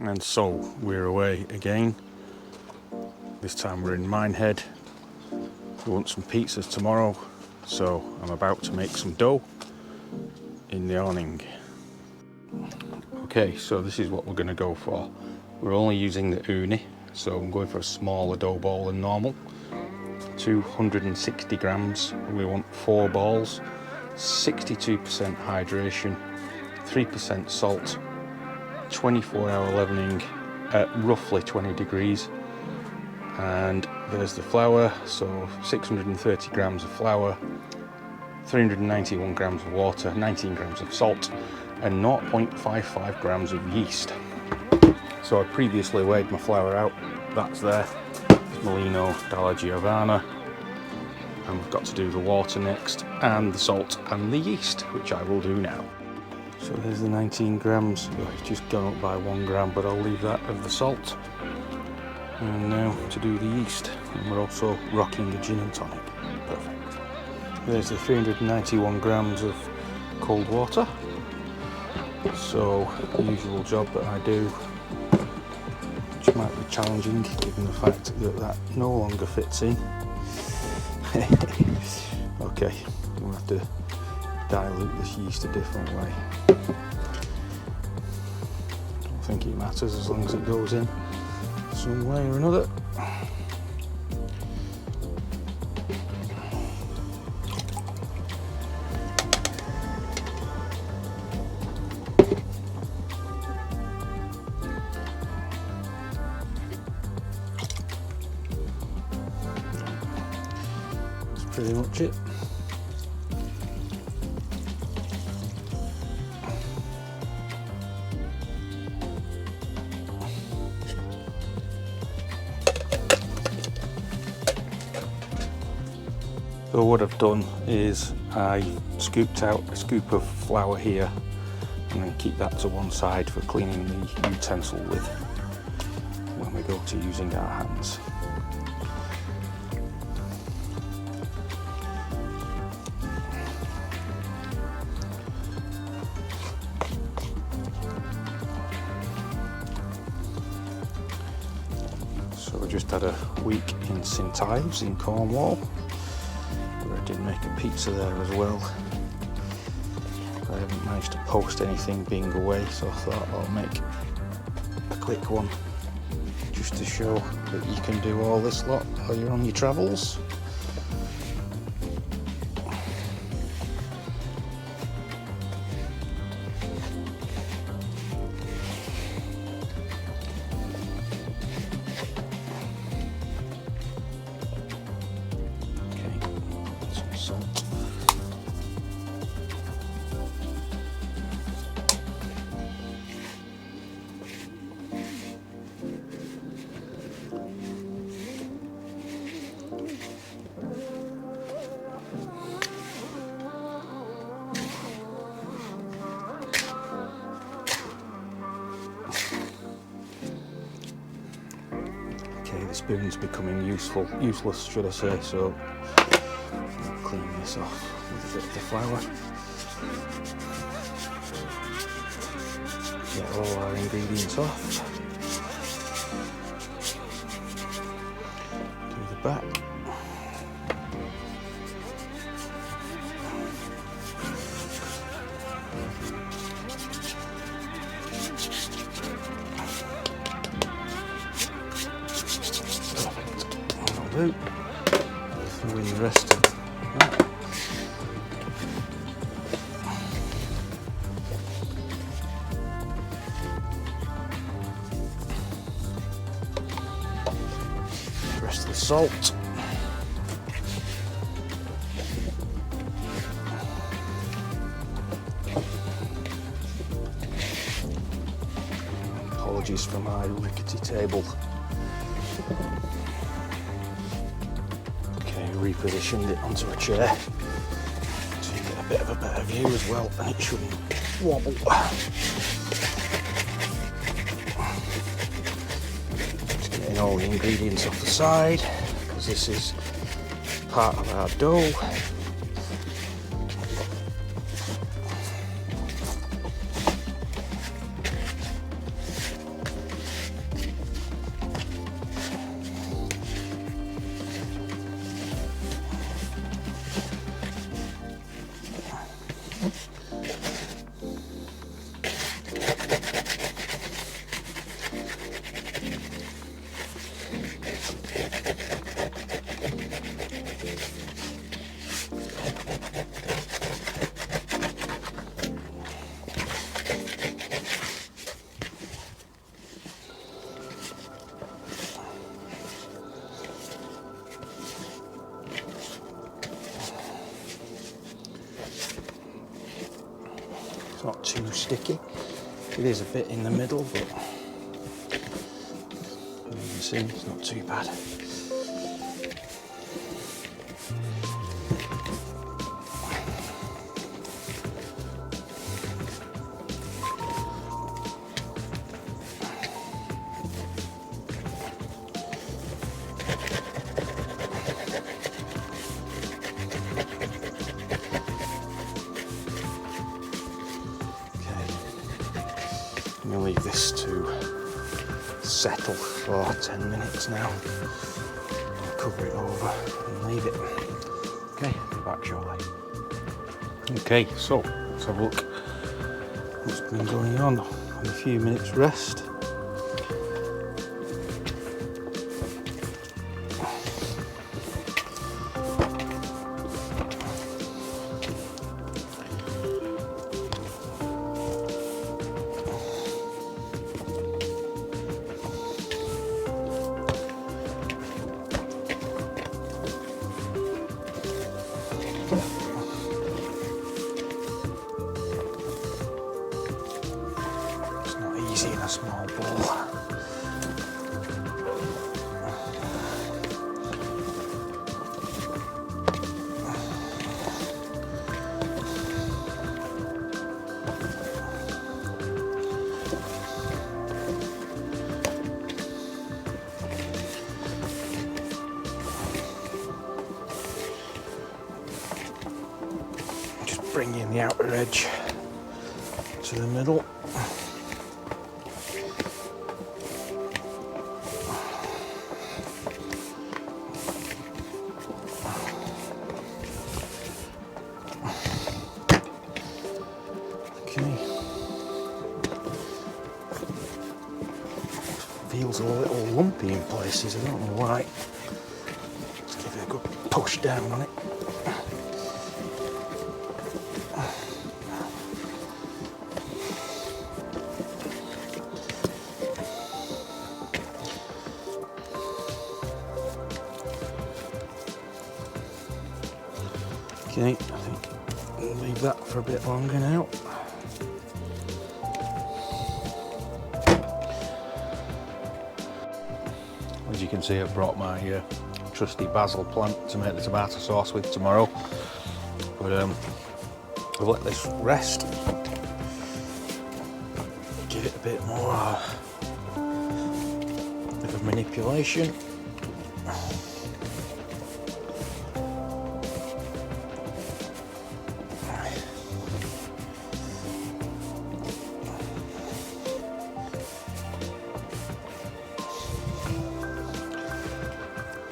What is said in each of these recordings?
And so we're away again. This time we're in Minehead. We want some pizzas tomorrow, so I'm about to make some dough in the awning. Okay, so this is what we're going to go for. We're only using the Ooni, so I'm going for a smaller dough ball than normal. 260 grams. We want 4 balls, 62% hydration, 3% salt, 24-hour leavening at roughly 20 degrees. And there's the flour, so 630 grams of flour, 391 grams of water, 19 grams of salt, and 0.55 grams of yeast. So I previously weighed my flour out. That's there. It's Molino Dalla Giovanna. And we've got to do the water next, and the salt and the yeast, which I will do now. So there's the 19 grams. Oh, it's just gone up by 1 gram, but I'll leave that of the salt. And now to do the yeast. And we're also rocking the gin and tonic. Perfect. There's the 391 grams of cold water. So the usual job that I do, which might be challenging given the fact that that no longer fits in. Okay, we'll have to dilute this yeast a different way. Don't think it matters as long as it goes in some way or another. That's pretty much it. So what I've done is I scooped out a scoop of flour here and then keep that to one side for cleaning the utensil with when we go to using our hands. So I just had a week in St Ives in Cornwall. I did make a pizza there as well. I haven't managed to post anything being away, so I thought I'll make a quick one just to show that you can do all this lot while you're on your travels. Salt. Okay, the spoon's becoming useless, should I say, so I'll clean this off with a bit of the flour. Get all our ingredients off. Do the back. That'll do. Throw in the rest of that. The rest of the salt. Apologies for my rickety table. Repositioned it onto a chair so you get a bit of a better view as well, and it shouldn't wobble. Just getting all the ingredients off the side because this is part of our dough. It's not too sticky. It is a bit in the middle, but as you can see, it's not too bad. I'm going to leave this to settle for 10 minutes now. I'll cover it over and leave it. Okay, I'll be back shortly. Okay, so let's have a look what's been going on. A few minutes rest. In a small bowl. Just bringing the outer edge to the middle. Feels a little lumpy in places, I don't know why. Let's give it a good push down on it. Okay, I think we'll leave that for a bit longer now. As you can see, I've brought my trusty basil plant to make the tomato sauce with tomorrow. But I've let this rest. Give it a bit more of a manipulation.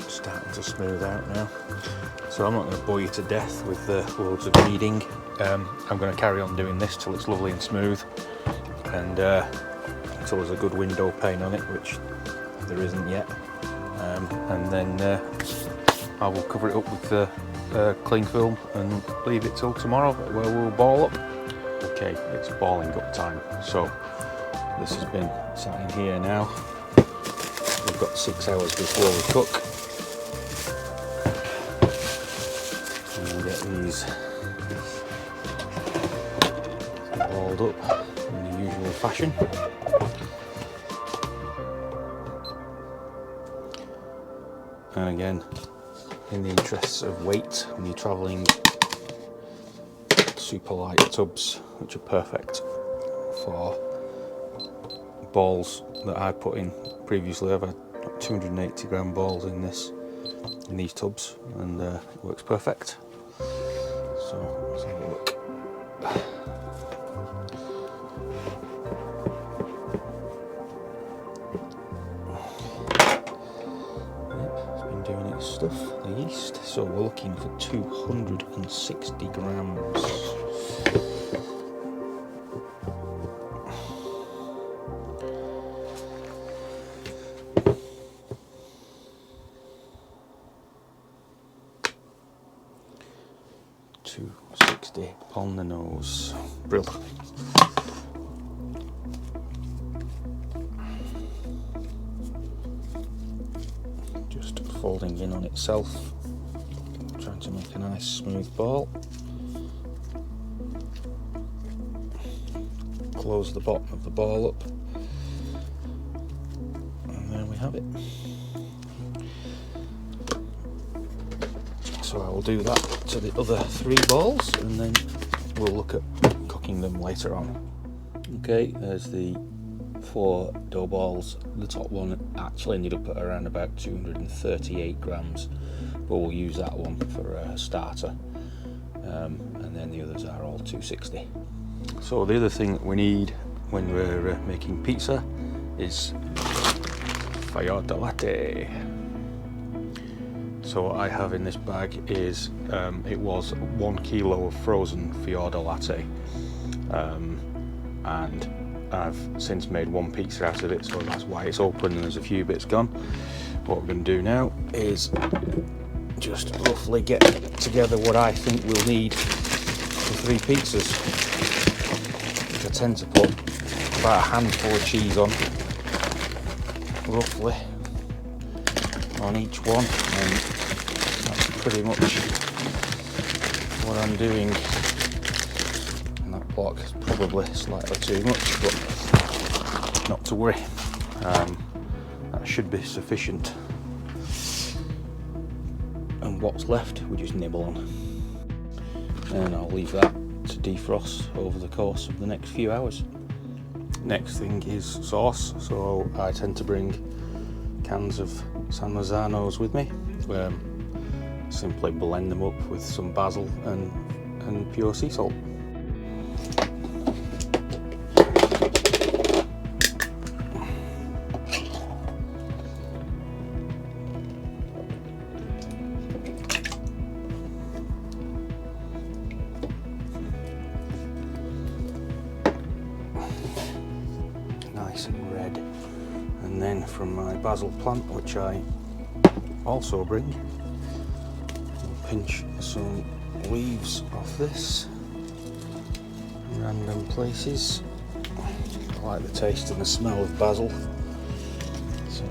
Starting to smooth out now. So I'm not going to bore you to death with loads of kneading. I'm going to carry on doing this till it's lovely and smooth, and until there's a good window pane on it, which there isn't yet. And then I will cover it up with cling film and leave it till tomorrow, where we'll ball up. Okay, it's balling up time. So this has been sat in here now. We've got 6 hours before we cook. And we'll get these balled up in the usual fashion. And again, in the interests of weight, when you're travelling, super light tubs, which are perfect for balls that I put in previously. I've had 280 gram balls in these tubs, and it works perfect. So let's have a look. Yep, it's been doing it nice stuff, the yeast. So we're looking for 260 grams. $2.60 on the nose. Brill. Just folding in on itself, trying to make a nice smooth ball. Close the bottom of the ball up, and there we have it. So I will do that to the other 3 balls, and then we'll look at cooking them later on. Okay, there's the 4 dough balls. The top one actually ended up at around about 238 grams, but we'll use that one for a starter, and then the others are all 260. So the other thing that we need when we're making pizza is fior latte. So what I have in this bag is, it was 1 kilo of frozen fior latte, and I've since made 1 pizza out of it, so that's why it's open and there's a few bits gone. What we're going to do now is just roughly get together what I think we'll need for 3 pizzas. I tend to put about a handful of cheese on, roughly, on each one, and that's pretty much what I'm doing. And that block is probably slightly too much, but not to worry, that should be sufficient. And what's left we just nibble on, and I'll leave that to defrost over the course of the next few hours. Next thing is sauce, so I tend to bring cans of San Marzano's with me. Simply blend them up with some basil and pure sea salt. Nice and red. And then from my basil plant, which I also bring, I'll pinch some leaves off this in random places. I like the taste and the smell of basil, so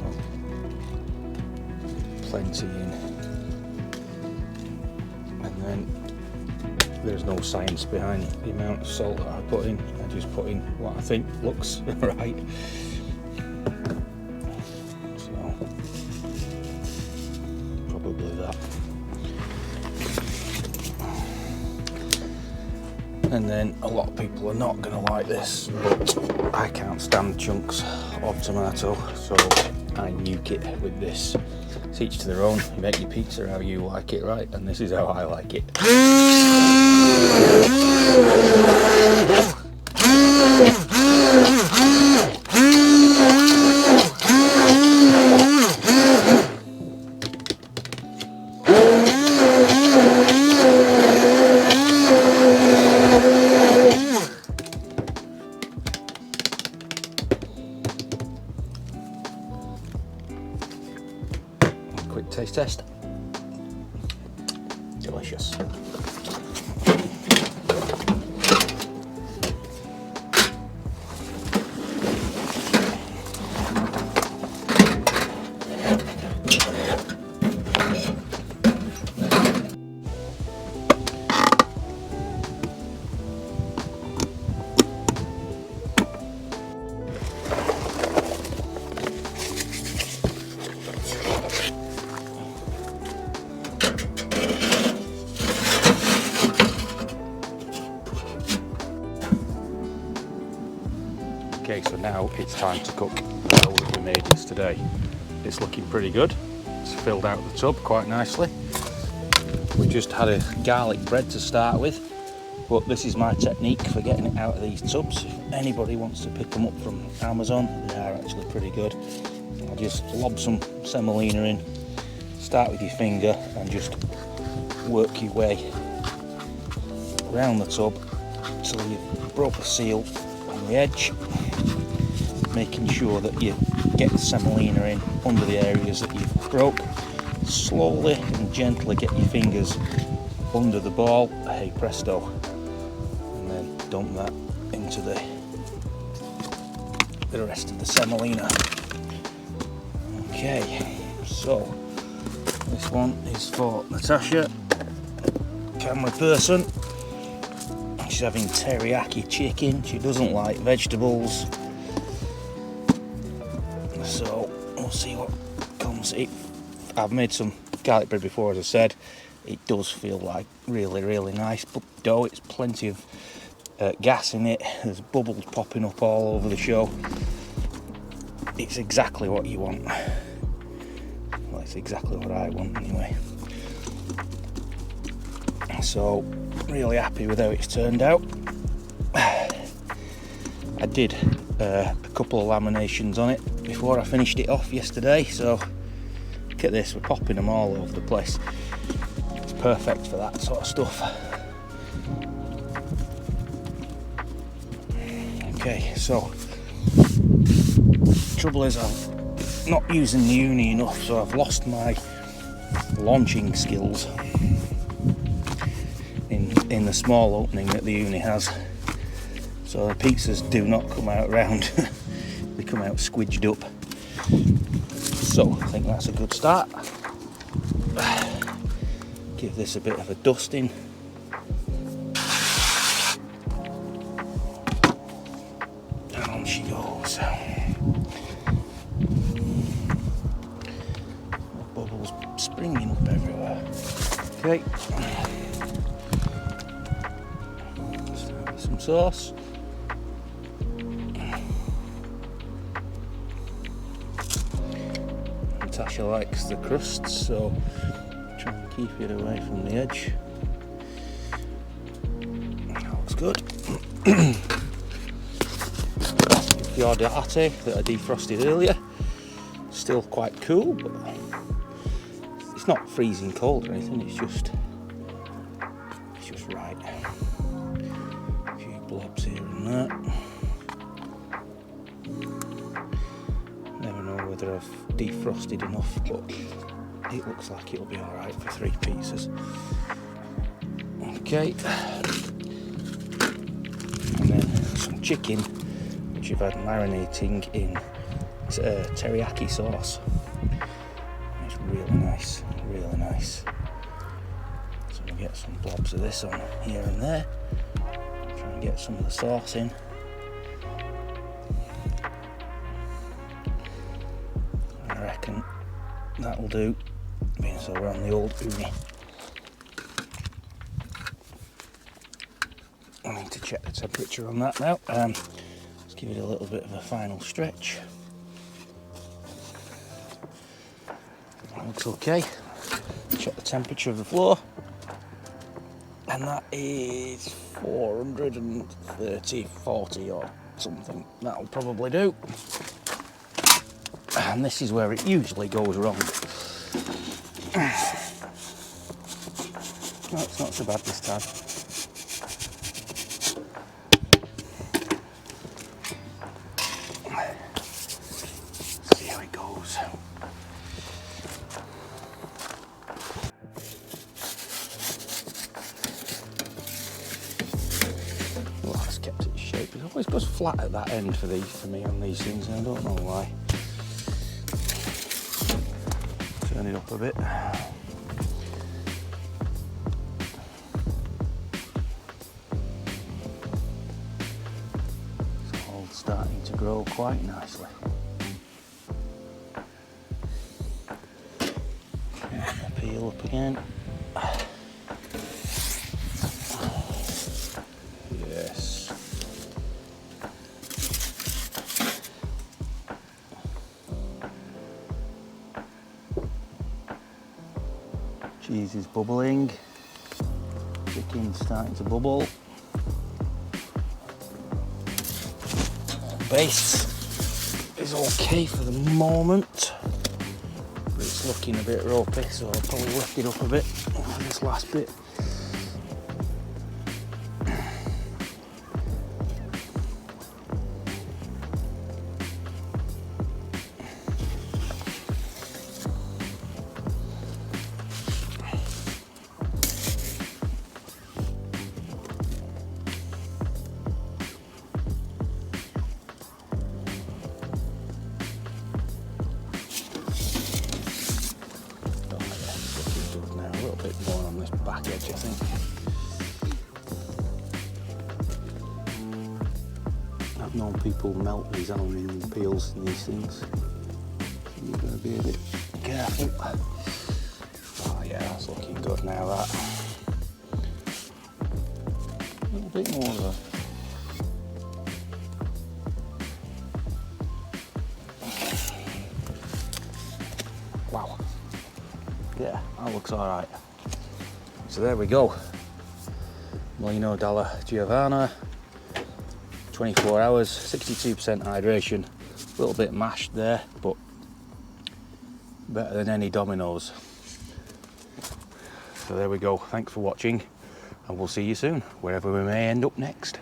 plenty in. And then there's no science behind the amount of salt that I put in. I just put in what I think looks right. Probably that. And then a lot of people are not going to like this, but I can't stand chunks of tomato, so I nuke it with this. It's each to their own. You make your pizza how you like it, right? And this is how I like it. Quick taste test. Delicious. Okay, so now it's time to cook the dough that we made yesterday. It's looking pretty good. It's filled out the tub quite nicely. We just had a garlic bread to start with, but this is my technique for getting it out of these tubs. If anybody wants to pick them up from Amazon, they are actually pretty good. I'll just lob some semolina in, start with your finger and just work your way around the tub so you've broke the seal on the edge, making sure that you get the semolina in under the areas that you've broke. Slowly and gently get your fingers under the ball, hey presto, and then dump that into the rest of the semolina. Okay, so this one is for Natasha, camera person. She's having teriyaki chicken. She doesn't like vegetables, so we'll see what comes. I've made some garlic bread before, as I said. It does feel like really nice, but dough, it's plenty of gas in it. There's bubbles popping up all over the show. It's exactly what you want. Well, it's exactly what I want anyway. So, really happy with how it's turned out. I did a couple of laminations on it before I finished it off yesterday, so look at this, we're popping them all over the place. It's perfect for that sort of stuff. Okay, so trouble is I'm not using the Ooni enough, so I've lost my launching skills in the small opening that the Ooni has. So the pizzas do not come out round, they come out squidged up. So I think that's a good start. Give this a bit of a dusting. And on she goes. Bubbles springing up everywhere. Okay. Start with some sauce. Natasha likes the crusts, so try and keep it away from the edge. That looks good. Fior latte that I defrosted earlier, still quite cool, but it's not freezing cold or anything. It's just right. A few blobs here and there. Never know whether I've defrosted enough, but it looks like it'll be alright for 3 pizzas. Okay, and then some chicken which I've had marinating in teriyaki sauce. It's really nice, really nice. So we'll get some blobs of this on here and there. Try and get some of the sauce in. I reckon that'll do, being so we're on the old Ooni. I need to check the temperature on that now. Let's give it a little bit of a final stretch. That looks okay. Check the temperature of the floor. And that is 430, 40 or something. That'll probably do. And this is where it usually goes wrong. No, it's not so bad this time. See how it goes. Well, it's kept its shape. It always goes flat at that end for me on these things, and I don't know why. Turn it up a bit. It's all starting to grow quite nicely. Peel up again. Yes. Cheese is bubbling. Chicken's starting to bubble. Base is okay for the moment, but it's looking a bit ropey, so I'll probably lift it up a bit on this last bit. More on this back edge, I think. I've known people melt these aluminium peels in these things. You've got to be a bit careful. Oh yeah, that's looking good now, that. A little bit more of a... Wow. Yeah, that looks alright. So there we go. Molino della Giovanna, 24 hours, 62% hydration. A little bit mashed there, but better than any Domino's. So there we go. Thanks for watching, and we'll see you soon, wherever we may end up next.